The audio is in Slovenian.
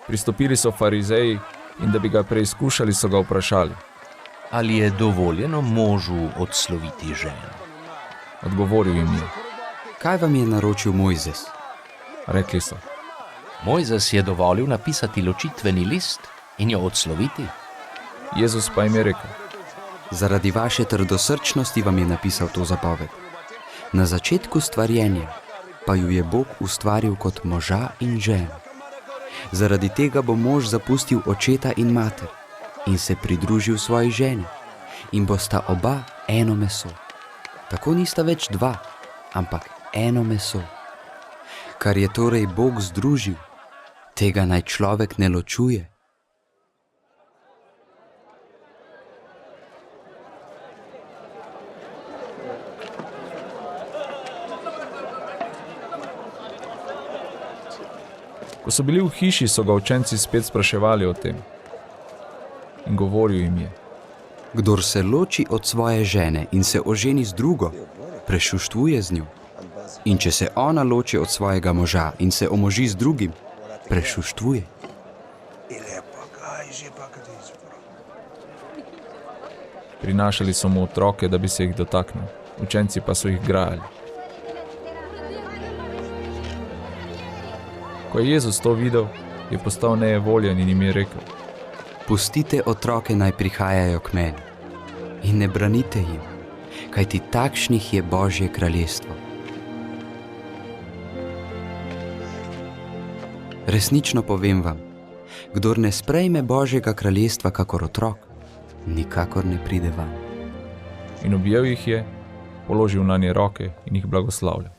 Pristopili so farizeji in da bi ga preizkušali, so ga vprašali. Ali je dovoljeno možu odsloviti ženo? Odgovoril jim je. Kaj vam je naročil Mojzes? Rekli so. Mojzes je dovolil napisati ločitveni list in jo odsloviti. Jezus pa jim je rekel. Zaradi vaše trdosrčnosti vam je napisal to zapoved. Na začetku stvarjenja pa ju je Bog ustvaril kot moža in ženo. Zaradi tega bo mož zapustil očeta in mater in se pridružil svoji ženi in bosta oba eno meso. Tako nista več dva, ampak eno meso. Kar je torej Bog združil, tega naj človek ne ločuje. Ko so bili v hiši, so ga učenci spet spraševali o tem. In govoril jim je. Kdor se loči od svoje žene in se oženi z drugo, prešuštvuje z njo. In če se ona loči od svojega moža in se omoži z drugim, prešuštvuje. Prinašali so mu otroke, da bi se jih dotaknil. Učenci pa so jih grajali. Ko je Jezus to videl, je postal nejevoljen in jim je rekel. Pustite otroke naj prihajajo k meni in ne branite jim, kajti takšnih je Božje kraljestvo. Resnično povem vam, kdor ne sprejme Božjega kraljestva kakor otrok, nikakor ne pride vam. In objel jih je, položil nanje roke in jih blagoslavljal.